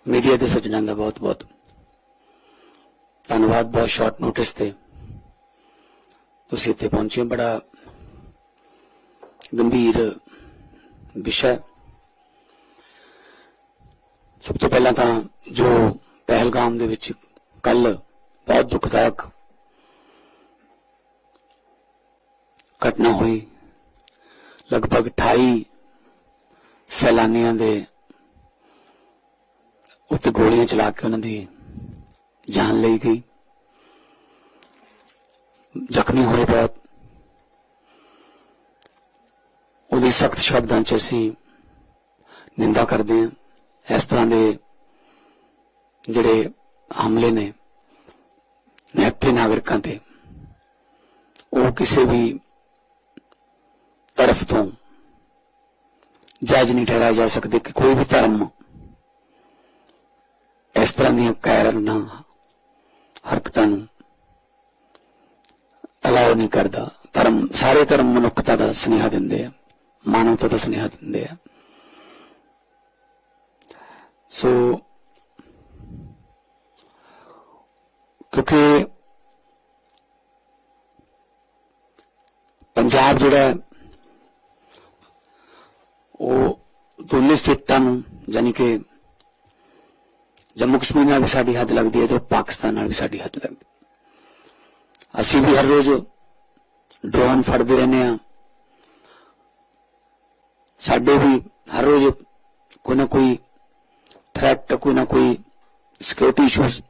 Media के सज्जनों का बहुत बहुत धन्यवाद। बहुत शॉर्ट नोटिस ते तुसीं इत्थे पहुंचे। बड़ा गंभीर विषय। सब तो पहला तो जो पहलगाम दे विच कल बहुत दुखदायक घटना हुई, लगभग 28 सैलानियों के उत्ते गोलियां चला के उन्होंने जान ली गई, जख्मी हुए बहुत। उहदी सख्त शब्दों च असीं निंदा करते हैं। इस तरह के जिहड़े हमले ने निहत्थे नागरिकों ते वो किसी भी तरफ तो जायज नहीं ठहराए जा सकते कि कोई भी धर्म इस तरह दी कायराना हरकतां नूं अलाउ नहीं करता। धर्म, सारे धर्म मनुखता का सुनेहा दिंदे आ, मानवता का सुनेहा दिंदे आ। सो क्योंकि पंजाब जिहड़ा वो दोनों स्टेटां नूं यानी कि जम्मू कश्मीर नाल भी साडी हद लगती है तो पाकिस्तान नाल भी साडी हद लगती। असीं भी हर रोज ड्रोन फड़ते रहने आ, साडे भी हर रोज कोई ना कोई थ्रेट, कोई ना कोई सिक्योरिटी इशूज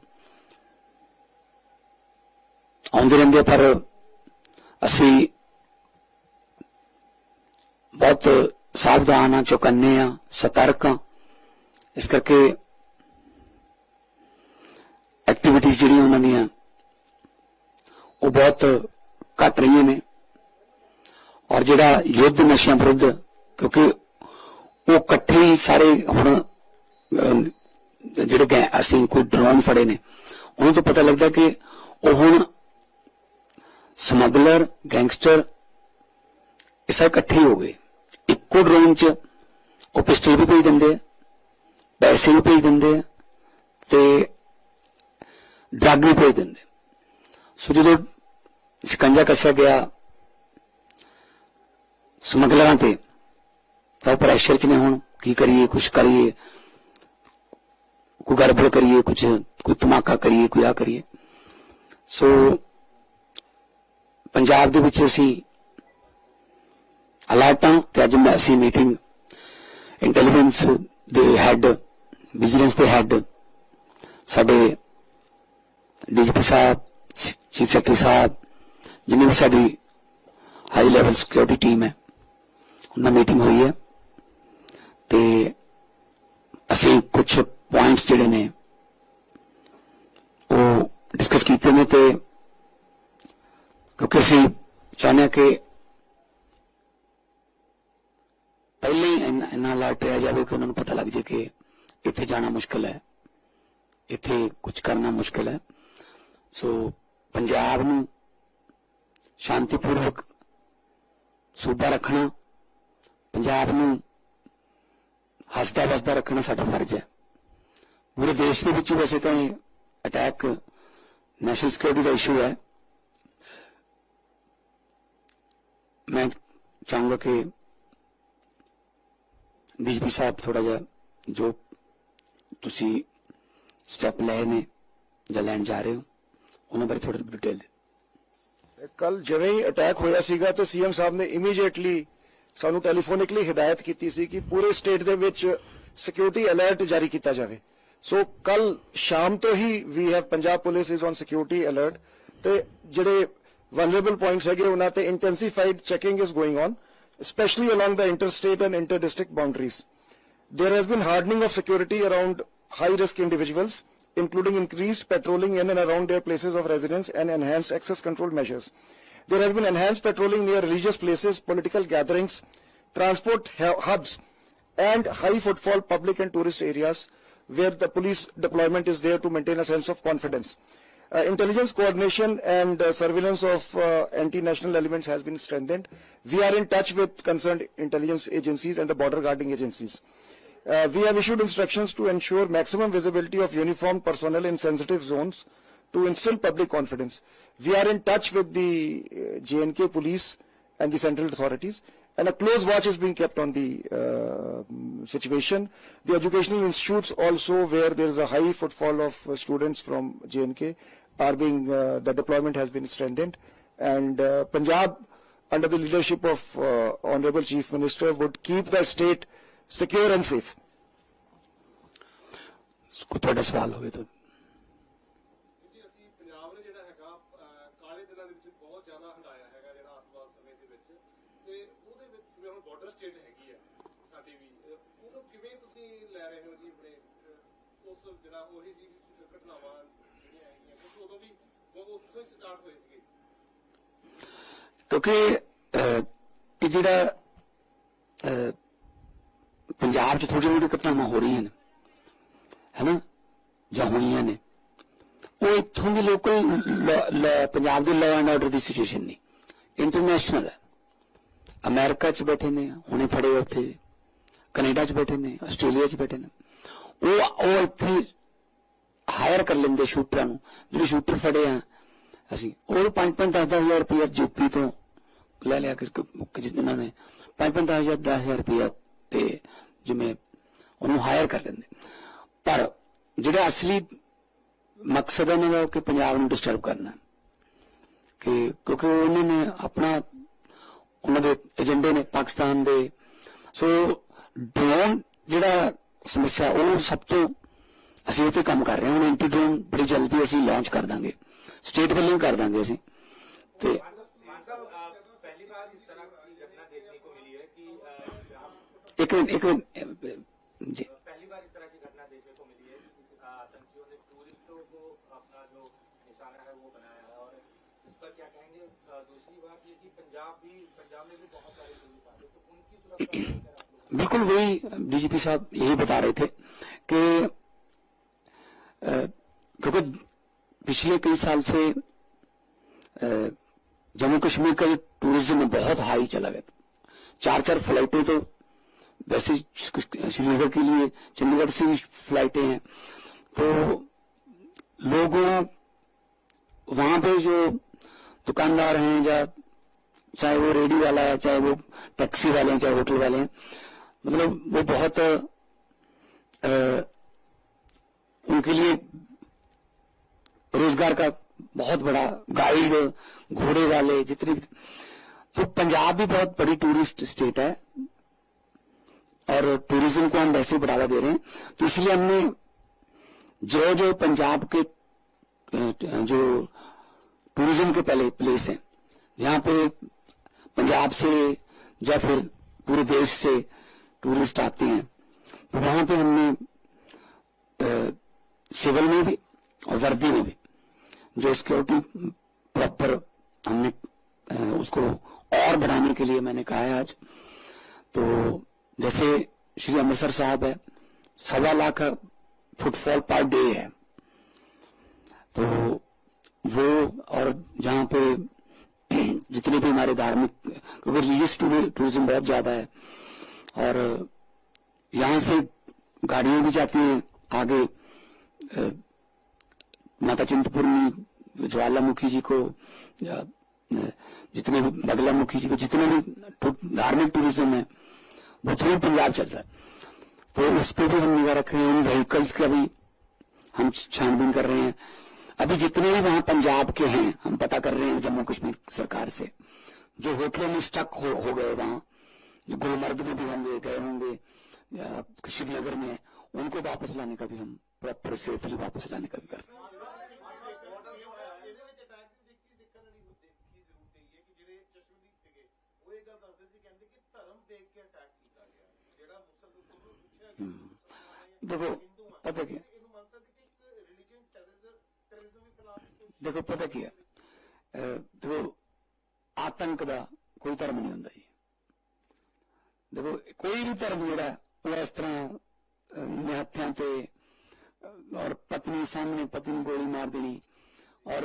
आउंदे रहिंदे। पर असीं बहुत सावधान हाँ, चौकन्ने हाँ, सतर्क हाँ। इस करके एक्टिविटीज जिहड़ियां उन्हां दीयां वो बहुत घट रही ने। और जिहड़ा युद्ध नशियां विरुद्ध, क्योंकि वो कट्ठे ही सारे हुण जिहड़े असीं कोई ड्रोन फड़े ने उन्हां तो पता लगदा कि वो हुण समगलर, गैंगस्टर ये सब इकट्ठे हो गए। इक्को ड्रोन च वो पिस्टल भी भेज देंदे, पैसे भी भेज देंदे ते ड्रग भी भेज देंदे। सो जो शिकंजा कसा गया समगलरां ते तो प्रैशर च ने हुण की करिए, कुछ करिए, कोई गड़बड़ करिए, कुछ कोई धमाका करिए, कोई आ करिए। सो पंजाब दे विच असीं अलर्ट हाँ ते अज असीं meeting intelligence they had, vigilance they had, साडे डीजीपी साहब, चीफ सैकटरी साहब, जिन्हें भी साडी हाई लैवल सिक्योरिटी टीम है, उन्हां मीटिंग हुई है ते असीं कुछ पॉइंट्स जिहड़े ने वो डिस्कस कीते ने। ते क्योंकि असीं चाहते हैं कि पहले ही इन्ना अलर्ट रहा जाए कि उन्होंने पता लग जाए कि इत्थे जाना मुश्किल है, इत्थे कुछ करना मुश्किल है। सो पंजाब नूं शांतिपूर्वक सूबा रखना, पंजाब नूं हसदा बसदा रखना साडा फर्ज है। पूरे देश के विच वैसे तो अटैक नेशनल सिक्योरिटी का इशू है। मैं चाहूंगा कि डीजीपी साहब थोड़ा जा जो तुसी स्टेप ले ने या लैन जा रहे हो उन्होंने बारे थोड़ा डिटेल दे। कल जिवें ही अटैक होया सीगा तो सीएम साहब ने इमीडिएटली सानू टेलीफोनिकली हिदायत की सी कि पूरे स्टेट दे विच सिक्योरिटी अलर्ट जारी किया जाए। सो कल शाम तो ही we have Punjab police is on security alert ते जिहड़े वनरेबल पॉइंट्स है उन्हां ते intensified checking is going on, especially along the interstate and inter-district boundaries. There has been hardening of security around high-risk individuals, including increased patrolling in and around their places of residence and enhanced access control measures. There has been enhanced patrolling near religious places, political gatherings, transport hubs, and high-footfall public and tourist areas where the police deployment is there to maintain a sense of confidence. Intelligence coordination and surveillance of anti-national elements has been strengthened. We are in touch with concerned intelligence agencies and the border guarding agencies. We have issued instructions to ensure maximum visibility of uniformed personnel in sensitive zones to instill public confidence. We are in touch with the J&K police and the central authorities, and a close watch is being kept on the situation. The educational institutes also, where there is a high footfall of students from J&K, are being the deployment has been strengthened, and Punjab, under the leadership of Honorable Chief Minister, would keep the state secure and safe. ਕੋਈ ਤੁਹਾਡਾ ਸਵਾਲ ਹੋਵੇ ਤਾਂ ਜੀ ਅਸੀਂ ਪੰਜਾਬ ਨੇ ਜਿਹੜਾ ਹੈਗਾ ਕਾਲੇ ਦਿਨਾਂ ਦੇ ਵਿੱਚ ਬਹੁਤ ਜ਼ਿਆਦਾ ਹੰਡਾਇਆ ਹੈਗਾ ਜਿਹੜਾ ਅੱਤਵਾਦ ਸਮੇਂ ਦੇ ਵਿੱਚ ਤੇ ਉਹਦੇ ਵਿੱਚ ਜਿਵੇਂ ਹੁਣ ਬਾਰਡਰ ਸਟੇਟ ਹੈਗੀ ਹੈ ਸਾਡੀ ਵੀ ਉਹਨੂੰ ਕਿਵੇਂ ਤੁਸੀਂ ਲੈ ਰਹੇ ਹੋ ਜੀ ਆਪਣੇ ਉਸ ਜਿਹੜਾ ਉਹੀ ਜੀ ਘਟਨਾਵਾਂ ਜਿਹੜੀਆਂ ਹੈਗੀਆਂ ਕਿਉਂਕਿ ਉਦੋਂ ਵੀ ਉਹ ਉੱਥੋਂ ਹੀ ਸਟਾਰਟ ਹੋਏ ਸੀਗੇ ਕਿਉਂਕਿ ਇਹ ਜਿਹੜਾ ਪੰਜਾਬ 'ਚ ਥੋੜ੍ਹੀਆਂ ਥੋੜ੍ਹੀਆਂ ਘਟਨਾਵਾਂ ਹੋ ਰਹੀਆਂ ਨੇ है ना ਜਾਂ ਹੋਈਆਂ ਨੇ ਉਹ ਇੱਥੋਂ ਦੀ ਲੋਕਲ ਪੰਜਾਬ ਦੇ law and order the situation ਨਹੀਂ ਇੰਟਰਨੈਸ਼ਨਲ ਹੈ ਅਮਰੀਕਾ 'ਚ ਬੈਠੇ ਨੇ ਹੁਣੇ ਫੜੇ ਉੱਥੇ ਕੈਨੇਡਾ 'ਚ ਬੈਠੇ ਨੇ ਆਸਟ੍ਰੇਲੀਆ 'ਚ ਬੈਠੇ ਨੇ ਉਹ ਇੱਥੇ ਹਾਇਰ ਕਰ ਲੈਂਦੇ ਸ਼ੂਟਰਾਂ ਨੂੰ ਜਿਹੜੇ ਸ਼ੂਟਰ ਫੜੇ ਆ ਅਸੀਂ ਉਹ 5-10,000 ਰੁਪਇਆ ਯੂਪੀ ਤੋਂ ਲੈ ਲਿਆ ਉਹਨਾਂ ਨੇ 5-10,000 ਰੁਪਇਆ ਤੇ ਜਿਵੇਂ ਉਹਨੂੰ ਹਾਇਰ ਕਰ ਲੈਂਦੇ ਪਰ ਜਿਹੜਾ ਅਸਲੀ ਮਕਸਦ ਉਹਨਾਂ ਦਾ ਕਿ ਪੰਜਾਬ ਨੂੰ ਡਿਸਟਰਬ ਕਰਨਾ ਕਿ ਕਿਉਂਕਿ ਉਹਨਾਂ ਨੇ ਆਪਣਾ ਉਹਨਾਂ ਦੇ ਏਜੰਡੇ ਨੇ ਪਾਕਿਸਤਾਨ ਦੇ ਸੋ ਡਰੋਨ ਜਿਹੜਾ ਸਮੱਸਿਆ ਉਹ ਸਭ ਤੋਂ ਅਸੀਂ ਉੱਤੇ ਕੰਮ ਕਰ ਰਹੇ ਹਾਂ ਹੁਣ ਐਂਟੀ ਡਰੋਨ ਬੜੀ ਜਲਦੀ ਅਸੀਂ ਲਾਂਚ ਕਰ ਦਾਂਗੇ ਸਟੇਟ ਵੱਲੋਂ ਕਰ ਦਾਂਗੇ ਅਸੀਂ ਤੇ एक मिनट जी पहली बार इस तरह की घटना देखने को मिली है आतंकियों ने टूरिस्टों को अपना जो निशाना है वो बनाया है और इस पर क्या कहेंगे दूसरी बात ये कि पंजाब में भी बहुत सारे टूरिस्ट आते तो उनकी सुरक्षा बिल्कुल वही डीजीपी साहब यही बता रहे थे कि क्योंकि पिछले कई साल से जम्मू कश्मीर का जो टूरिज्म बहुत हाई चला गया 4 फ्लाइटें तो वैसे श्रीनगर के लिए चंडीगढ़ से भी फ्लाइटें हैं तो लोगों वहां पे जो दुकानदार हैं या चाहे वो रेडी वाला है चाहे वो टैक्सी वाले हैं चाहे होटल वाले हैं मतलब वो बहुत उनके लिए रोजगार का बहुत बड़ा गाइड घोड़े वाले जितने तो पंजाब भी बहुत बड़ी टूरिस्ट स्टेट है और टूरिज्म को हम वैसे बढ़ावा दे रहे हैं तो इसलिए हमने जो पंजाब के जो टूरिज्म के पहले प्लेस हैं जहां पे पंजाब से या फिर पूरे देश से टूरिस्ट आते हैं तो वहां पे हमने सिविल में भी और वर्दी में भी जो सिक्योरिटी प्रॉपर हमने उसको और बढ़ाने के लिए मैंने कहा है आज तो जैसे श्री अमृतसर साहब है 1.25 लाख फुटफॉल पर डे है तो वो और जहां पे जितने भी हमारे धार्मिक क्योंकि रिलीजियस टूरिज्म बहुत ज्यादा है और यहां से गाड़ियां भी जाती हैं आगे माता चिंतपूर्णी ज्वालामुखी जी को या जितने भी बगलामुखी जी को जितने भी धार्मिक टूरिज्म है वो थ्रू पंजाब चल रहा है तो उस पर भी हम निगाह रख रहे हैं उन व्हीकल्स का भी हम छानबीन कर रहे हैं अभी जितने भी वहां पंजाब के हैं हम पता कर रहे हैं जम्मू कश्मीर सरकार से जो होटलों में स्टक हो गए वहां जो गुलमर्ग में भी हम गए होंगे या श्रीनगर में उनको वापस लाने का भी हम प्रॉपर सेफली वापस लाने का भी कर रहे हैं देखो पता क्या देखो पता क्या देखो आतंक का कोई धर्म नहीं होता जी देखो कोई भी धर्म जोड़ा वो इस तरह निहत्थियां ते और पत्नी सामने पत्नी गोली मार देनी और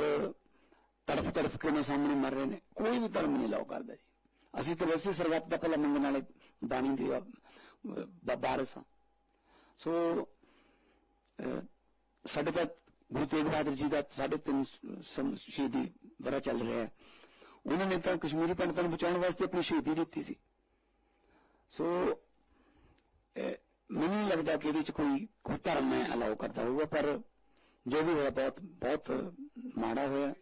तड़फ के ना सामने मर रहे ने कोई भी धर्म नहीं अलाउ करता जी असं तो वैसे सरबत का भला मंगने वाले बाणी दी बारस हाँ ਸੋ ਸਾਡੇ ਤਾਂ ਗੁਰੂ ਤੇਗ ਬਹਾਦਰ ਜੀ ਦਾ 350 ਸ਼ਹੀਦੀ ਵਰ੍ਹਾ ਚੱਲ ਰਿਹਾ ਹੈ। ਉਹਨਾਂ ਨੇ ਤਾਂ ਕਸ਼ਮੀਰੀ ਪੰਡਤਾਂ ਨੂੰ ਬਚਾਉਣ ਵਾਸਤੇ ਆਪਣੀ ਸ਼ਹੀਦੀ ਦਿੱਤੀ ਸੀ। ਸੋ ਮੈਨੂੰ ਨਹੀਂ ਲੱਗਦਾ ਕਿ ਇਹਦੇ ਚ ਕੋਈ ਧਰਮ ਮੈਂ ਅਲਾਉ ਕਰਦਾ ਹੋਊਗਾ, ਪਰ ਜੋ ਵੀ ਹੋਇਆ ਬਹੁਤ ਬਹੁਤ ਮਾੜਾ ਹੋਇਆ।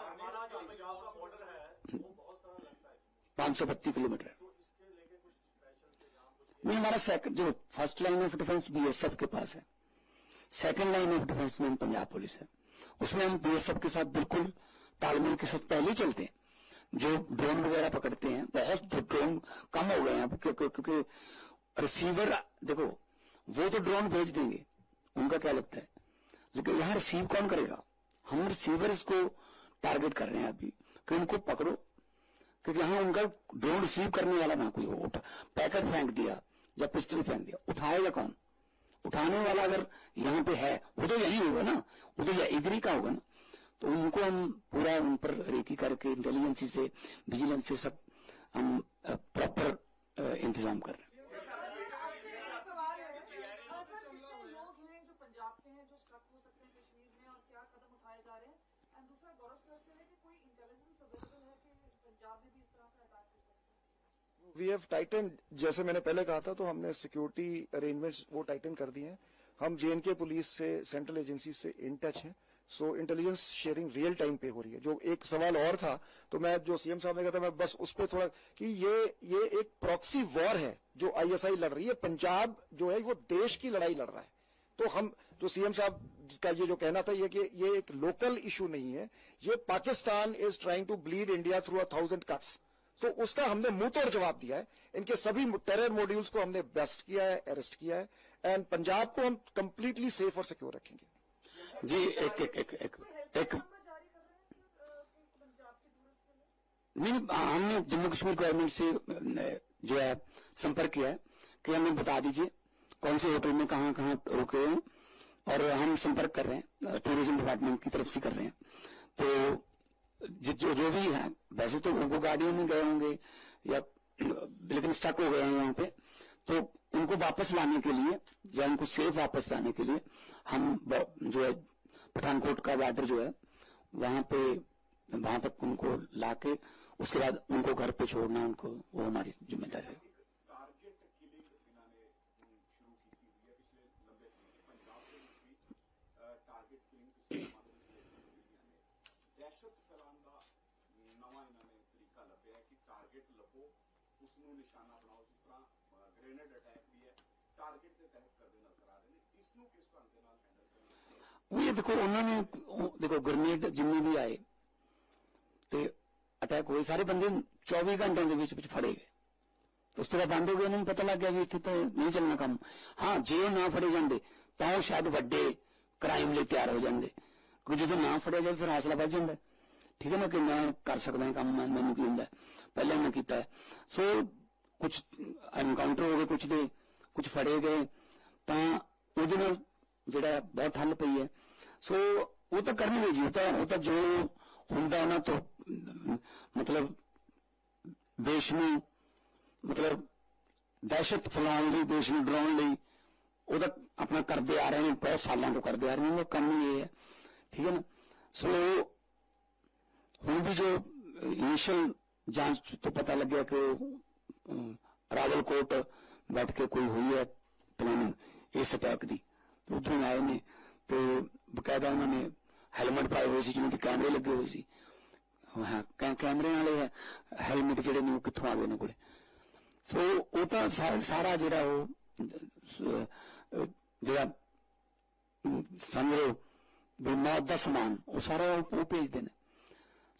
हमारा जो पंजाब का बॉर्डर है वो बहुत सारा लगता है, 532 किलोमीटर है। तो इसके लेके कुछ स्पेशल इंतजाम कुछ नहीं, हमारा सेकंड जो first line of defence BSF के पास है, सेकंड लाइन ऑफ डिफेंस में पंजाब पुलिस है। उसमें हम बीएसएफ के साथ बिल्कुल तालमेल के साथ पहले ही चलते हैं। जो ड्रोन वगैरह पकड़ते हैं, बहुत जो ड्रोन कम हो गए हैं क्योंकि रिसीवर देखो, वो तो ड्रोन भेज देंगे, उनका क्या लगता है, लेकिन यहां रिसीव कौन करेगा? हम रिसीवर्स को टारगेट कर रहे हैं अभी कि उनको पकड़ो, क्योंकि यहां उनका ड्रोन रिसीव करने वाला ना कोई हो। पैकेट फेंक दिया या पिस्टल फेंक दिया, उठाएगा कौन? उठाने वाला अगर यहां पे है, वो तो यही होगा ना, वो तो इधर ही का होगा ना। तो उनको हम पूरा उन पर रेकी करके इंटेलिजेंसी से, विजिलेंस से सब हम प्रॉपर इंतजाम कर रहे हैं। सवाल है सर, कितने लोग हैं जो पंजाब के हैं जो स्ट्रक हो सकते हैं कश्मीर में, और क्या कदम उठाए जा रहे हैं? एंड दूसरा गौरव सर से है कि कोई इंटेलिजेंस अवेलेबल है कि पंजाब में भी इस तरह का अटैक हो सकता है? वी हैव टाइटन, जैसे मैंने पहले कहा था, तो हमने सिक्योरिटी अरेंजमेंट्स वो टाइटन कर दिए हैं। हम जेएनके पुलिस से, सेंट्रल एजेंसी से इन टच हैं। सो इंटेलिजेंस शेयरिंग रियल टाइम पे हो रही है। जो एक सवाल और था, तो मैं जो सीएम साहब ने कहा था, मैं बस उस पर थोड़ा कि ये एक प्रॉक्सी वॉर है जो आईएसआई लड़ रही है। पंजाब जो है वो देश की लड़ाई लड़ रहा है। तो हम जो सीएम साहब का ये जो कहना था, ये कि ये एक लोकल इशू नहीं है, ये Pakistan is trying to bleed India through 1000 cuts. तो उसका हमने मुंह तोड़ जवाब दिया है। इनके सभी टेरर मॉड्यूल्स को हमने बेस्ट किया है, अरेस्ट किया है, एंड पंजाब को हम कंप्लीटली सेफ और सिक्योर रखेंगे। जी एक एक एक एक एक नंबर जारी कर रहे हैं कि पंजाब के टूरिस्ट के लिए? नहीं, हमने जम्मू कश्मीर गवर्नमेंट से जो है संपर्क किया है कि हमें बता दीजिए कौन से होटल में कहाँ कहाँ रुके हैं, और हम संपर्क कर रहे हैं, टूरिज्म डिपार्टमेंट की तरफ से कर रहे हैं। तो जो भी है, वैसे तो उनको गाड़ियों में गए होंगे या लेकिन स्टक हो गए हैं वहां पे, तो उनको वापस लाने के लिए या उनको सेफ वापस लाने के लिए हम जो है पठानकोट का बॉर्डर जो है वहां तक उनको लाके उसके बाद उनको घर पे छोड़ना, उनको वो हमारी जिम्मेदारी है। टारगेट किलिंग इन्होंने शुरू की हुई है पिछले लंबे समय पंजाब के भी टारगेट किलिंग पिछले दहशत फैलाने का नवा इन्होंने तरीका लभ्या है कि टारगेट लभो, उसनों निशाना बनाओ। जिस तरह ग्रेनेड अटैक भी है टारगेट के तहत करते नजर आ रहे हैं। इसनों किस ढंग के नाल हैंडल करना? ये देखो, उन्होंने देखो ग्रेनेड जिन्ने भी आए ते अटैक हुए, सारे बंदे 24 घंटे के बीच फड़े गए। तो उस तो बाद बंद हो गया, उन्होंने पता लग गया कि इतने तो नहीं चलना काम। हाँ, जे ना फड़े जाते तो शायद वड्डे क्राइम लिए तैयार हो जाते, क्योंकि जो ना फड़िया जाए फिर हौसला बढ़ जाता है। ठीक है ना, कि मैं कर सकता काम, मैनू की होंगे पहले मैं किया है। सो कुछ एनकाउंटर हो गए, कुछ फड़े गए, तो जोड़ा बहुत हल पई है। सो वो तो करने जी, वो तो जो होंगे ना, तो मतलब देश में मतलब दहशत फैलाने ਲਈ, देश में डराने ਲਈ वो तो अपना करते आ रहे हैं, बहुत सालों तो करते आ रहे हैं। काम ये है, ठीक है ना। सो हुण भी जो इनिशियल जांच तो पता लग गया कि रावलकोट बैठ के कोई हुई है प्लानिंग इस अटैक की। तो उधरों आए ने, तो बकायदा उन्होंने हेलमेट पाए हुए, जिन्होंने कैमरे लगे हुए सी। हाँ, कैमरे वाले हेलमेट जोड़े ने कितों आ गए उन्होंने कोले। सो वो तो सारा जोड़ा जोड़ा समझो भी मौत का समान वो सारा वो भेजते हैं।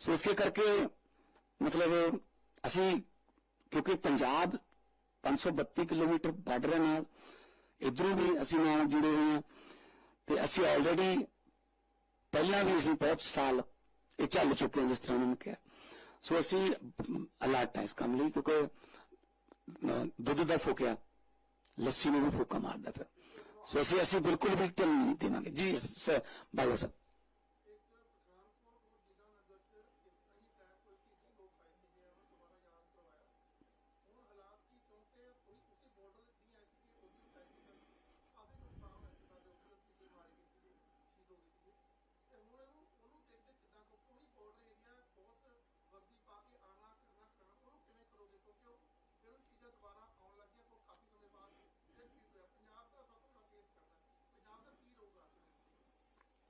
सो इसके करके मतलब असी, क्योंकि पंजाब 532 किलोमीटर बॉर्डर नाल इधरों भी असी नाल जुड़े हुए हैं, तो असी ऑलरेडी पहला भी असी बहुत साल ये चल चुके हैं, जिस तरह उन्होंने कहा। सो असी अलर्ट है इस काम लिए, क्योंकि दुध का फूकिया लस्सी में भी फूका मारदा फिर। सो असी बिल्कुल भी ढिल नहीं देवांगे जी। बाबा साहब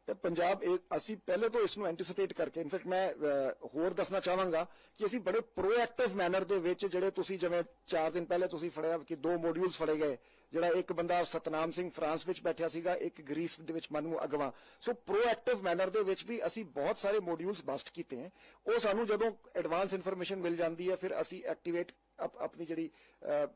ਤੇ ਪੰਜਾਬ ਅਸੀਂ ਪਹਿਲੇ ਤੋਂ ਇਸ ਨੂੰ ਐਂਟੀਸਿਪੇਟ ਕਰਕੇ ਇਨਫੈਕਟ ਮੈਂ ਹੋਰ ਦੱਸਣਾ ਚਾਹਾਂਗਾ ਕਿ ਅਸੀਂ ਬੜੇ ਪ੍ਰੋਐਕਟਿਵ ਮੈਨਰ ਦੇ ਵਿੱਚ ਜਿਹੜੇ ਤੁਸੀਂ ਜਿਵੇਂ 4 ਦਿਨ ਪਹਿਲੇ ਤੁਸੀਂ ਫੜਿਆ ਕਿ 2 ਮੋਡਿਊਲਸ ਫੜੇ ਗਏ, ਜਿਹੜਾ ਇੱਕ ਬੰਦਾ ਸਤਨਾਮ ਸਿੰਘ ਫਰਾਂਸ ਵਿੱਚ ਬੈਠਿਆ ਸੀਗਾ, ਇੱਕ ਗ੍ਰੀਸ ਦੇ ਵਿੱਚ ਮਨੂ ਅਗਵਾ। ਸੋ ਪ੍ਰੋਐਕਟਿਵ ਮੈਨਰ ਦੇ ਵਿੱਚ ਵੀ ਅਸੀਂ ਬਹੁਤ ਸਾਰੇ ਮੋਡਿਊਲਸ ਬਸਟ ਕੀਤੇ ਹੈ। ਉਹ ਸਾਨੂੰ ਜਦੋਂ ਐਡਵਾਂਸ ਇਨਫੋਰਮੇਸ਼ਨ ਮਿਲ ਜਾਂਦੀ ਹੈ ਫਿਰ ਅਸੀਂ ਐਕਟੀਵੇਟ ਆਪਣੀ ਜਿਹੜੀ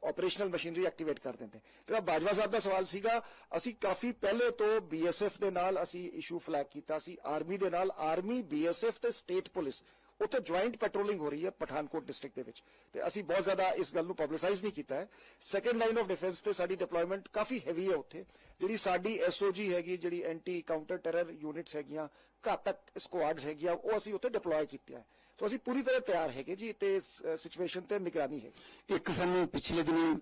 ਆਪਰੇਸ਼ਨਲ ਮਸ਼ੀਨਰੀ ਐਕਟੀਵੇਟ ਕਰ ਦਿੰਦੇ। ਜਿਹੜਾ ਬਾਜਵਾ ਸਾਹਿਬ ਦਾ ਸਵਾਲ ਸੀਗਾ, ਅਸੀਂ ਕਾਫੀ ਪਹਿਲੇ ਤੋਂ ਬੀਐਸਐਫ ਦੇ ਨਾਲ ਅਸੀਂ ਇਸ਼ੂ ਫਲੈਗ ਕੀਤਾ ਸੀ, ਆਰਮੀ ਦੇ ਨਾਲ, ਆਰਮੀ, ਬੀਐਸਐਫ ਤੇ ਸਟੇਟ ਪੁਲਿਸ ਉੱਥੇ ਜੁਆਇੰਟ ਪੈਟਰੋਲਿੰਗ ਹੋ ਰਹੀ ਹੈ ਪਠਾਨਕੋਟ ਡਿਸਟ੍ਰਿਕਟ ਦੇ ਵਿੱਚ, ਤੇ ਅਸੀਂ ਬਹੁਤ ਜ਼ਿਆਦਾ ਇਸ ਗੱਲ ਨੂੰ ਪਬਲਿਸਾਈਜ਼ ਨਹੀਂ ਕੀਤਾ ਹੈ। ਸੈਕੰਡ ਲਾਈਨ ਆਫ ਡਿਫੈਂਸ ਤੇ ਸਾਡੀ ਡਿਪਲੋਇਮੈਂਟ ਕਾਫੀ ਹੈਵੀ ਹੈ ਉੱਥੇ। ਜਿਹੜੀ ਸਾਡੀ ਐਸਓਜੀ ਹੈਗੀ, ਜਿਹੜੀ ਐਂਟੀ ਕਾਊਂਟਰ ਟੈਰਰ ਯੂਨਿਟਸ ਹੈਗੀਆਂ, ਘਾਤਕ ਸਕੁਆਡਸ ਹੈਗੀਆਂ, ਉਹ ਅਸੀਂ ਉੱਥੇ ਡਿਪਲੋਏ ਕੀਤੀਆਂ। ਸੋ ਅਸੀਂ ਪੂਰੀ ਤਰ੍ਹਾਂ ਤਿਆਰ ਹੈਗੇ ਜੀ ਤੇ ਸਿਚੁਏਸ਼ਨ ਤੇ ਨਿਗਰਾਨੀ ਹੈ। ਇੱਕ ਸਾਨੂੰ ਪਿਛਲੇ ਦਿਨ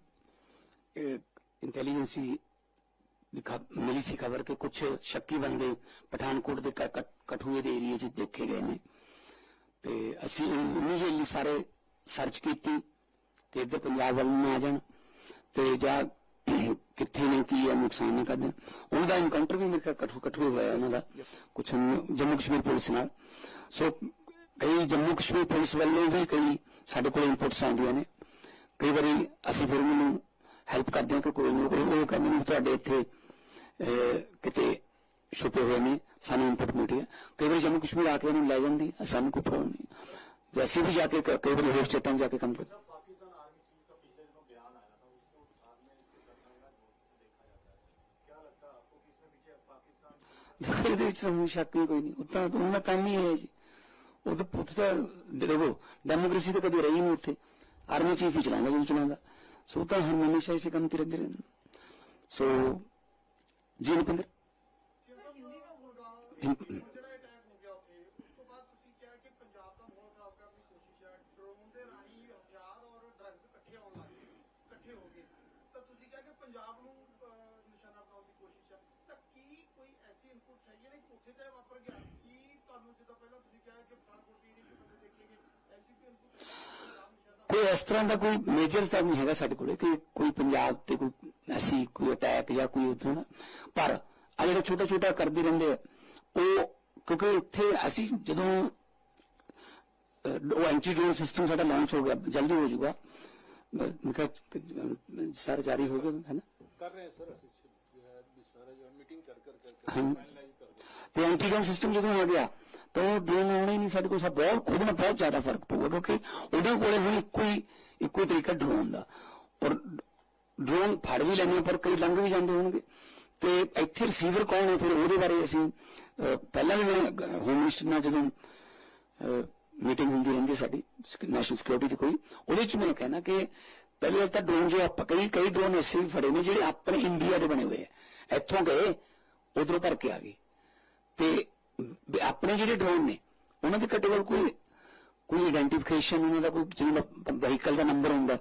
ਇੰਟੈਲੀਜੈਂਸੀ मिली सी खबर कि कुछ शक्की बंदे पठानकोट के कठुए के एरिए च देखे गए ने, ते असी इमीडिएटली सारे सर्च की कि इधर पंजाब वाल ना आ जान ते जा किथे ने की है नुकसान नहीं कर देन। उनका इनकाउंटर भी मेरे कठुए होया उन्होंने कुछ जम्मू कश्मीर पुलिस नाल। सो कई जम्मू कश्मीर पुलिस वालों भी कई साडे कोल इनपुट्स आउंदियां ने, कई बारी असी फिर उन्होंने हैल्प करते हैं कि कोई नहीं, कोई वो कहते हैं तुहाडे इत्थे किते छुपे हुए ने, सानू इनपुट मिली है। कई बार जम्मू कश्मीर आके उन्होंने लै जाती, सानू कोई प्रॉब्लम नहीं, वैसे भी जाके कई बार होर स्टेटां जाके काम कर। पाकिस्तान आर्मी चीफ का पिछले दिनों बयान आया था, उसको साथ में इसके करने का देखा जाता है, क्या लगता है आपको कि इसमें पीछे पाकिस्तान? देखो ਇਹਦੇ ਵਿੱਚ ਸਾਨੂੰ ਸ਼ੱਕ ਹੀ ਕੋਈ ਨਹੀਂ, ਉਤਾਂ ਤਾਂ ਉਹਨਾਂ ਕੰਮ ਹੀ ਹੈ ਜੀ। ਉਹ ਤਾਂ ਪੁੱਤ ਤਾਂ ਦੇਖੋ ਡੈਮੋਕ੍ਰੇਸੀ ਤਾਂ ਕਦੇ ਰਹੀ ਨਹੀਂ ਉੱਥੇ, ਆਰਮੀ ਚੀਫ ਹੀ ਚਲਾਉਂਦਾ ਜਦੋਂ ਚਲਾਉਂਦਾ। ਸੋ ਤਾਂ ਹਰ ਹਮੇਸ਼ਾ ਇਸੇ ਕੰਮ ਤੇ ਰਹਿੰਦੇ ਰਹਿੰਦੇ। ਸੋ ਜੀ ਨੁਪਿੰਦਰ ਜਿਹੜਾ ਅਟੈਕ ਹੋ ਗਿਆ ਉੱਥੇ, ਉਸ ਤੋਂ ਬਾਅਦ ਤੁਸੀਂ ਕਿਹਾ ਕਿ ਪੰਜਾਬ ਦਾ ਮਾਹੌਲ ਖਰਾਬ ਕਰਨ ਦੀ ਕੋਸ਼ਿਸ਼ ਹੈ, ਡਰੋਨ ਦੇ ਰਾਹੀਂ ਹਥਿਆਰ ਔਰ ਡਰੱਗਸ ਇਕੱਠੇ ਆਉਣ ਲੱਗ ਗਏ, ਇਕੱਠੇ ਹੋ ਗਏ, ਤਾਂ ਤੁਸੀਂ ਕਿਹਾ ਕਿ ਪੰਜਾਬ ਨੂੰ ਨਿਸ਼ਾਨਾ ਬਣਾਉਣ ਦੀ ਕੋਸ਼ਿਸ਼ ਹੈ। ਤਾਂ ਕੀ ਕੋਈ ਐਸੀ ਇਨਪੁਟਸ ਹੈਗੀਆਂ ਨੇ ਕਿ ਉੱਥੇ ਤਾਂ ਵਾਪਰ ਗਿਆ, ਕੀ ਤੁਹਾਨੂੰ ਜਿੱਦਾਂ ਪਹਿਲਾਂ ਤੁਸੀਂ ਕਿਹਾ ਕਿ ਪਠਾਨਕੋਟ ਦੇ ਏਰੀਏ 'ਚ ਬੰਦੇ ਦੇਖੇ ਗਏ, ਐਸੀ ਕੋਈ ਇਨਪੁਟ ਪੰਜਾਬ ਨਿਸ਼ਾਨਾ? ਕੋਈ ਇਸ ਤਰ੍ਹਾਂ ਦਾ ਕੋਈ ਮੇਜਰ ਤਾਂ ਨਹੀਂ ਹੈਗਾ ਸਾਡੇ ਕੋਲ ਕਿ ਕੋਈ ਪੰਜਾਬ ਤੇ ਕੋਈ ਐਸੀ ਕੋਈ ਅਟੈਕ ਜਾਂ ਕੋਈ ਉਦਾਂ ਦਾ, ਪਰ ਆ ਜਿਹੜਾ ਛੋਟਾ ਛੋਟਾ ਕਰਦੇ ਰਹਿੰਦੇ ਆ ਉਹ, ਕਿਉਂਕਿ ਇੱਥੇ ਅਸੀਂ ਜਦੋਂ ਉਹ ਐਂਟੀ ਡਰੋਨ ਸਿਸਟਮ ਸਾਡਾ ਲਾਂਚ ਹੋ ਗਿਆ, ਜਲਦੀ ਹੋ ਜਾਊਗਾ, ਸਰ ਜਾਰੀ ਹੋ ਗਿਆ ਹੈ ਨਾ, कर रहे हैं सर, सारा जो मीटिंग कर फाइनलाइज कर ਤੇ ਐਂਟੀ ਡਰੋਨ ਸਿਸਟਮ ਜਦੋਂ ਆ ਗਿਆ ਤਾਂ ਉਹ ਡਰੋਨ ਆਉਣਾ ਹੀ ਨਹੀਂ ਸਾਡੇ ਕੋਲ। ਬਹੁਤ ਖੁਦ ਨਾਲ ਬਹੁਤ ਜ਼ਿਆਦਾ ਫਰਕ ਪਊਗਾ, ਕਿਉਂਕਿ ਉਹਦੇ ਕੋਲੇ ਹੁਣ ਇੱਕੋ ਤਰੀਕਾ ਡਰੋਨ ਦਾ, ਔਰ ਡਰੋਨ ਫੜ ਵੀ ਲੈਣੇ ਪਰ ਕਈ ਲੰਘ ਵੀ ਜਾਂਦੇ ਹੋਣਗੇ। ਤੇ ਇੱਥੇ ਰਿਸੀਵਰ ਕੌਣ ਹੈ, ਫਿਰ ਉਹਦੇ ਬਾਰੇ ਅਸੀਂ ਪਹਿਲਾਂ ਵੀ ਮੈਂ ਹੋਮ ਮਿਨਿਸਟਰ ਨਾਲ ਜਦੋਂ ਮੀਟਿੰਗ ਹੁੰਦੀ ਰਹਿੰਦੀ ਸਾਡੀ ਨੈਸ਼ਨਲ ਸਿਕਿਉਰਿਟੀ ਦੀ ਕੋਈ, ਉਹਦੇ ਚ ਮੈਂ ਕਹਿਣਾ ਕਿ ਪਹਿਲੇ ਤਾਂ ਡਰੋਨ ਜੋ ਆਪਾਂ ਕਈ ਡਰੋਨ ਐਸੇ ਵੀ ਫੜੇ ਨੇ ਜਿਹੜੇ ਆਪਣੇ ਇੰਡੀਆ ਦੇ ਬਣੇ ਹੋਏ ਆ, ਇੱਥੋਂ ਗਏ ਉਧਰੋਂ ਭਰ ਕੇ ਆ ਗਏ, ਤੇ ਆਪਣੇ ਜਿਹੜੇ ਡਰੋਨ ਨੇ ਉਹਨਾਂ ਦੇ ਘੱਟੋ ਘੱਟ ਕੋਈ ਆਇਡੈਂਟੀਫਿਕੇਸ਼ਨ, ਉਹਨਾਂ ਦਾ ਕੋਈ ਜਿਵੇਂ ਵਹੀਕਲ ਦਾ ਨੰਬਰ ਹੁੰਦਾ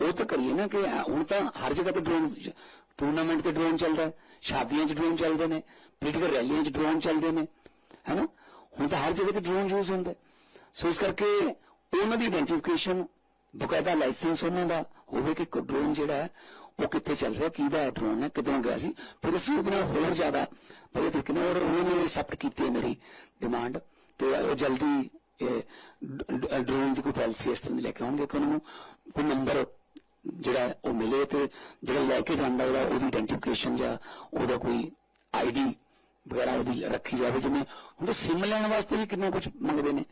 ਉਹ ਤਾਂ ਕਰੀਏ ਨਾ। ਕਿ ਹੁਣ ਤਾਂ ਹਰ ਜਗ੍ਹਾ ਤੇ ਡਰੋਨ, ਟੂਰਨਾਮੈਂਟ ਤੇ ਡਰੋਨ ਚੱਲਦਾ ਹੈ, ਸ਼ਾਦੀਆਂ 'ਚ ਡਰੋਨ ਚੱਲਦੇ ਨੇ, ਪੋਲੀਟੀਕਲ ਰੈਲੀਆਂ 'ਚ ਡਰੋਨ ਚੱਲਦੇ ਨੇ, ਹੈ ਨਾ, ਹੁਣ ਤਾਂ ਹਰ ਜਗ੍ਹਾ ਤੇ ਡਰੋਨ ਯੂਜ਼ ਹੁੰਦਾ। ਸੋ ਇਸ ਕਰਕੇ ਉਹਨਾਂ ਦੀ ਆਇਡੈਂਟੀਫਿਕੇਸ਼ਨ, ਬਕਾਇਦਾ ਲਾਇਸੈਂਸ ਉਹਨਾਂ ਦਾ ਹੋਵੇ ਕਿ ਡਰੋਨ ਜਿਹੜਾ ਹੈ ਉਹ ਕਿੱਥੇ ਚੱਲ ਰਿਹਾ, ਕਿਹਦਾ ਹੈ ਡਰੋਨ ਹੈ, ਕਿਦੋਂ ਗਿਆ ਸੀ, ਫਿਰ ਅਸੀਂ ਉਹਦੇ ਨਾਲ ਹੋਰ ਜ਼ਿਆਦਾ ਵਧੀਆ ਤਰੀਕੇ ਨਾਲ, ਔਰ ਉਹਨਾਂ ਨੇ ਐਕਸੈਪਟ ਕੀਤੀ ਹੈ ਮੇਰੀ ਡਿਮਾਂਡ, ਤੇ ਉਹ ਜਲਦੀ ਡਰੋਨ ਦੀ ਕੋਈ ਪਾਲਿਸੀ ਇਸ ਤਰ੍ਹਾਂ ਦੀ ਲੈ ਕੇ ਆਉਣਗੇ ਕਿ ਉਹਨਾਂ ਨੂੰ ਕੋਈ ਨੰਬਰ ਜਿਹੜਾ ਉਹ ਮਿਲੇ, ਤੇ ਜਿਹੜਾ ਲੈ ਕੇ ਜਾਂਦਾ ਉਹਦੀ ਆਇਡੈਂਟੀਫਿਕੇਸ਼ਨ ਜਾਂ ਉਹਦਾ ਕੋਈ ਆਈਡੀ ਵਗੈਰਾ ਉਹਦੀ ਰੱਖੀ ਜਾਵੇ। ਜਿਵੇਂ ਹੁਣ ਤਾਂ ਸਿਮ ਲੈਣ ਵਾਸਤੇ ਵੀ ਕਿੰਨਾ ਕੁਝ ਮੰਗਦੇ ਨੇ,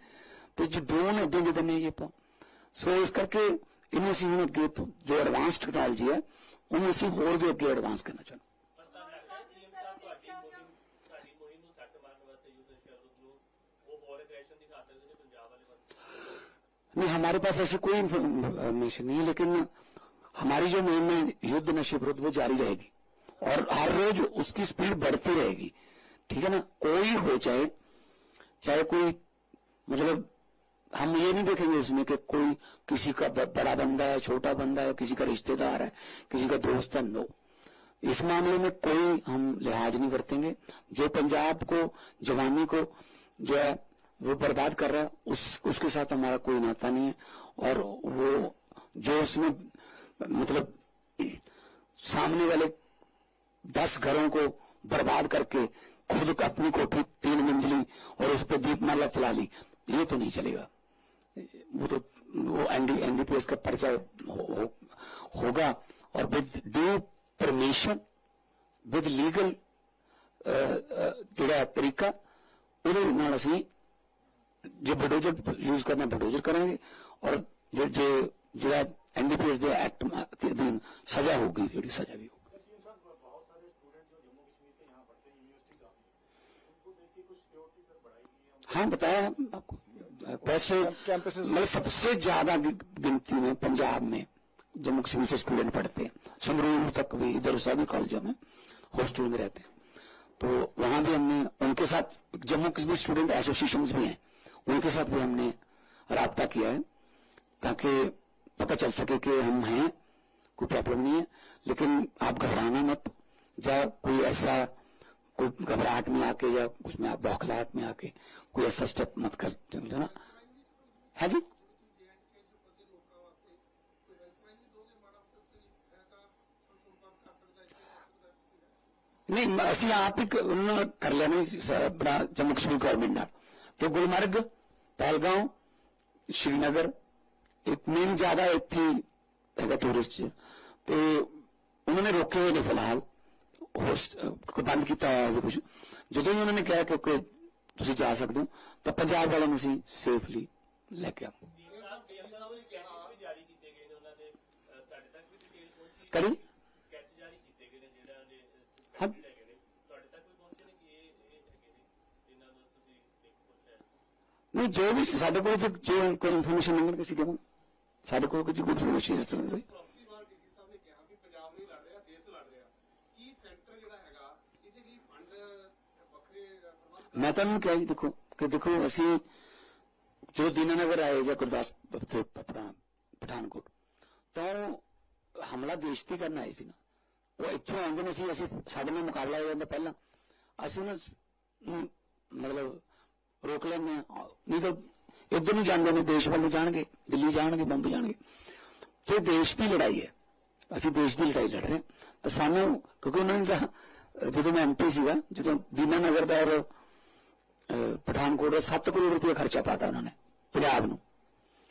ਤੇ ਜੋ ਡਰੋਨ ਏਦਾਂ ਦੇ ਦਿੰਦੇ ਜੀ ਆਪਾਂ। ਸੋ ਇਸ ਕਰਕੇ ਇਹਨੂੰ ਅਸੀਂ ਹੁਣ ਅੱਗੇ ਜੋ ਐਡਵਾਂਸ ਟੈਕਨੋਲੋਜੀ ਹੈ ਉਹਨੂੰ ਅਸੀਂ ਹੋਰ ਵੀ ਅੱਗੇ ਐਡਵਾਂਸ ਕਰਨਾ ਚਾਹੁੰਦੇ। नहीं, हमारे पास ऐसी कोई इंफॉर्मेशन नहीं है, लेकिन हमारी जो मुहिम है युद्ध नशे विरुद्ध वो जारी रहेगी और हर रोज उसकी स्पीड बढ़ती रहेगी। ठीक है ना, कोई हो चाहे कोई, मतलब हम ये नहीं देखेंगे उसमें कि कोई किसी का बड़ा बंदा है, छोटा बंदा है, किसी का रिश्तेदार है, किसी का दोस्त है। नो, इस मामले में कोई हम लिहाज नहीं बरतेंगे। जो पंजाब को, जवानी को जो है वो बर्बाद कर रहा है, उसके साथ हमारा कोई नाता नहीं है। और वो जो उसने मतलब सामने वाले 10 घरों को बर्बाद करके खुद अपनी कोठी 3 मंजिली और उस पर दीपमाला चला ली, ये तो नहीं चलेगा। वो एनडीपीएस का पर्चा होगा और with due permission with legal ਜਿਹੜਾ ਤਰੀਕਾ ਉਹਦੇ ਨਾਲ ਅਸੀਂ ਜੇ ਬਲਡੋਜ਼ਰ ਯੂਜ਼ ਕਰਨਾ ਬਲਡੋਜ਼ਰ ਕਰਾਂਗੇ ਔਰ ਜਿਹੜਾ एनडीपीएस ਦੇ एक्ट के अधीन सजा होगी, ਜਿਹੜੀ सजा भी होगी। बहुत सारे स्टूडेंट जो जम्मू कश्मीर के यहाँ पढ़ते हैं, यूनिवर्सिटी काफी है, उनको देख के कुछ सिक्योरिटी सर बढ़ाई गई है? हाँ बताया आपको, पैसे मतलब सबसे ज्यादा गिनती में पंजाब में जम्मू कश्मीर से स्टूडेंट पढ़ते हैं, संगरूर तक भी, इधर सभी कॉलेजों में हॉस्टल में रहते हैं। तो वहां भी हमने उनके साथ, जम्मू कश्मीर स्टूडेंट एसोसिएशन भी हैं, उनके साथ भी हमने राब्ता किया है ताकि पता चल सके कि हम हैं, कोई प्रॉब्लम नहीं है। लेकिन आप घबराना मत, या कोई ऐसा कोई घबराहट में आके या कुछ में आप बौखलाहट में आके कोई ऐसा स्टेप मत कर लेना है जी। नहीं ਅਸੀਂ ਆਪ ਹੀ ਉਹਨਾਂ ਕਰ ਲਿਆ ਨਹੀਂ ਆਪਣਾ ਜੰਮੂ ਕਸ਼ਮੀਰ ਗਵਰਨਮੈਂਟ ਨਾਲ, ਤੇ ਗੁਲਮਰਗ, ਪਹਿਲਗਾਂव, श्रीनगर मेन ज्यादा ਇੱਥੇ ਹੈਗਾ ਟੂਰਿਸਟ ਤੇ ਉਹਨਾਂ ਨੇ ਰੋਕੇ ਹੋਏ ਨੇ ਫਿਲਹਾਲ, ਬੰਦ ਕੀਤਾ ਹੋਇਆ ਕੁਝ। ਜਦੋਂ ਹੀ ਉਹਨਾਂ ਨੇ ਕਿਹਾ ਕਿ ਤੁਸੀਂ ਜਾ ਸਕਦੇ ਹੋ ਤਾਂ ਪੰਜਾਬ ਵਾਲਿਆਂ ਨੂੰ ਅਸੀਂ ਸੇਫਲੀ ਲੈ ਕੇ ਆਵਾਂਗੇ। ਕਰੀ ਹਾਂ ਨਹੀਂ, ਜੋ ਵੀ ਸਾਡੇ ਕੋਲ ਜੋ ਕੋਈ ਇਨਫੋਰਮੇਸ਼ਨ ਮੰਗਣਗੇ ਅਸੀਂ ਦੇਵਾਂਗੇ। ਸਾਡੇ ਕੋਲ ਕੋਈ ਇਨਫੋਰਮੇਸ਼ਨ ਇਸ ਤਰ੍ਹਾਂ ਦੀ ਪ੍ਰੋਕਸੀ ਵਾਰ ਡੀਜੀ ਸਾਹਿਬ ਨੇ ਕਿਹਾ ਕਿ ਪੰਜਾਬ ਨਹੀਂ ਲੜ ਰਿਹਾ, ਦੇਸ਼ ਲੜ ਰਿਹਾ, ਕੀ ਸੈਂਟਰ ਜਿਹੜਾ ਹੈਗਾ ਇਹਦੇ ਲਈ ਫੰਡ ਵੱਖਰੇ ਪ੍ਰਬੰਧ? ਮੈਂ ਤੁਹਾਨੂੰ ਕਿਹਾ ਜੀ, ਦੇਖੋ ਅਸੀਂ ਜੋ ਦੀਨਾਨਗਰ ਆਏ ਜਾਂ ਗੁਰਦਾਸਪੁਰ ਆਪਣਾ ਪਠਾਨਕੋਟ ਤਾਂ ਹਮਲਾ ਦੇਸ਼ ਤੇ ਕਰਨ ਆਏ ਸੀ ਨਾ, ਉਹ ਇੱਥੋਂ ਆਉਂਦੇ ਨੇ ਸੀ, ਅਸੀਂ ਸਾਡੇ ਨਾਲ ਮੁਕਾਬਲਾ ਹੋ ਜਾਂਦਾ ਪਹਿਲਾਂ, ਅਸੀਂ ਉਹਨਾਂ ਨੂੰ ਮਤਲਬ ਰੋਕ ਲੈਂਦੇ ਹਾਂ। ਨਹੀਂ ਤਾਂ ਇੱਧਰ ਨੂੰ ਜਾਂਦੇ ਨੇ, ਦੇਸ਼ ਵੱਲ ਨੂੰ ਜਾਣਗੇ, ਦਿੱਲੀ ਜਾਣਗੇ, ਬੰਬੇ ਜਾਣਗੇ। ਤੇ ਦੇਸ਼ ਦੀ ਲੜਾਈ ਹੈ, ਅਸੀਂ ਦੇਸ਼ ਦੀ ਲੜਾਈ ਲੜ ਰਹੇ ਹਾਂ। ਤਾਂ ਸਾਨੂੰ ਕਿਉਂਕਿ ਉਹਨਾਂ ਨੇ ਤਾਂ ਜਦੋਂ ਮੈਂ MP ਸੀਗਾ, ਜਦੋਂ ਦੀਨਾਨਗਰ ਦਾ ਔਰ ਪਠਾਨਕੋਟ ਦਾ 7 ਕਰੋੜ ਰੁਪਏ ਖਰਚਾ ਪਾਤਾ ਉਹਨਾਂ ਨੇ ਪੰਜਾਬ ਨੂੰ,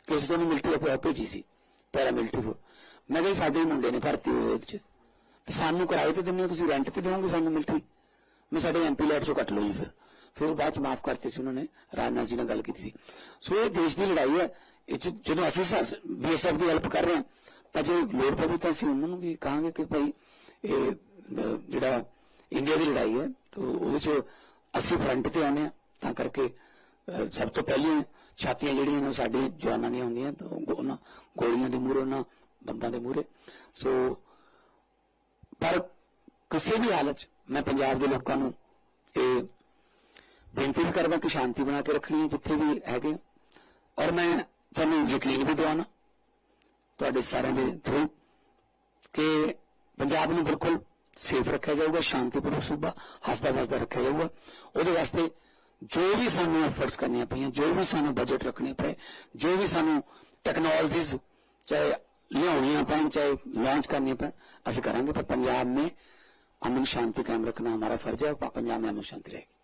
ਕਿਸੇ ਤੋਂ ਮਿਲਟਰੀ ਭੇਜੀ ਸੀ, ਪੈਰਾਮਿਲਟਰੀ ਫੋਰਸ। ਮੈਂ ਕਿਹਾ ਸਾਡੇ ਮੁੰਡੇ ਨੇ ਭਰਤੀ ਹੋਏ ਇਹਦੇ ਚ, ਸਾਨੂੰ ਕਿਰਾਏ ਤੇ ਦਿੰਦੇ ਹੋ, ਤੁਸੀਂ ਰੈਂਟ ਤੇ ਦਿਓਗੇ ਸਾਨੂੰ ਮਿਲਟਰੀ? ਮੈਂ ਸਾਡੇ MP ਲੈਟ ਚੋਂ ਕੱਟ ਲਓ ਜੀ। ਫਿਰ ਬਾਅਦ ਚ ਮਾਫ ਕਰਤੇ ਸੀ ਉਹਨਾਂ ਨੇ, ਰਾਜਨਾਥ ਜੀ ਨਾਲ ਗੱਲ ਕੀਤੀ ਸੀ। ਸੋ ਇਹ ਦੇਸ਼ ਦੀ ਲੜਾਈ ਹੈ, ਇਹ ਜਦੋਂ ਅਸੀਂ BSF ਦੀ ਹੈਲਪ ਕਰ ਰਹੇ ਹਾਂ ਤਾਂ ਜੇ ਲੋੜ ਪਵੇ ਤਾਂ ਅਸੀਂ ਉਹਨਾਂ ਨੂੰ ਵੀ ਕਹਾਂਗੇ ਕਿ ਭਾਈ ਇਹ ਜਿਹੜਾ ਇੰਡੀਆ ਦੀ ਲੜਾਈ ਹੈ ਤਾਂ ਉਹਦੇ ਚ ਅਸੀਂ ਫਰੰਟ ਤੇ ਆਉਂਦੇ ਹਾਂ। ਤਾਂ ਕਰਕੇ ਸਭ ਤੋਂ ਪਹਿਲੀਆਂ ਛਾਤੀਆਂ ਜਿਹੜੀਆਂ ਨੇ ਸਾਡੇ ਜਵਾਨਾਂ ਦੀਆਂ ਹੁੰਦੀਆਂ, ਉਹਨਾਂ ਗੋਲੀਆਂ ਦੇ ਮੂਹਰੇ, ਉਹਨਾਂ ਬੰਬਾਂ ਦੇ ਮੂਹਰੇ। ਸੋ ਪਰ ਕਿਸੇ ਵੀ ਹਾਲਤ 'ਚ ਮੈਂ ਪੰਜਾਬ ਦੇ ਲੋਕਾਂ ਨੂੰ ਇਹ ਬੇਨਤੀ ਵੀ ਕਰਦਾ ਕਿ ਸ਼ਾਂਤੀ ਬਣਾ ਕੇ ਰੱਖਣੀ ਹੈ ਜਿੱਥੇ ਵੀ ਹੈਗੇ। ਔਰ ਮੈਂ ਤੁਹਾਨੂੰ ਯਕੀਨ ਵੀ ਦਿਵਾਉਣਾ ਤੁਹਾਡੇ ਸਾਰਿਆਂ ਦੇ ਥਰੂ ਕਿ ਪੰਜਾਬ ਨੂੰ ਬਿਲਕੁਲ ਸੇਫ ਰੱਖਿਆ ਜਾਊਗਾ, ਸ਼ਾਂਤੀਪੂਰਨ ਸੂਬਾ ਹੱਸਦਾ ਵਸਦਾ ਰੱਖਿਆ ਜਾਊਗਾ। ਉਹਦੇ ਵਾਸਤੇ ਜੋ ਵੀ ਸਾਨੂੰ ਐਫਰਟਸ ਕਰਨੀਆਂ ਪਈਆਂ, ਜੋ ਵੀ ਸਾਨੂੰ ਬਜਟ ਰੱਖਣੇ ਪਏ, ਜੋ ਵੀ ਸਾਨੂੰ ਟੈਕਨੋਲੋजीज ਚਾਹੇ ਲਿਆਉਣੀਆਂ ਪੈਣ, ਚਾहे लॉन्च करनी पैन, ਅਸੀਂ करेंगे। पर पंजाब में अमन शांति कायम रखना हमारा फर्ज है, और पंजाब में अमन शांति रहेगी।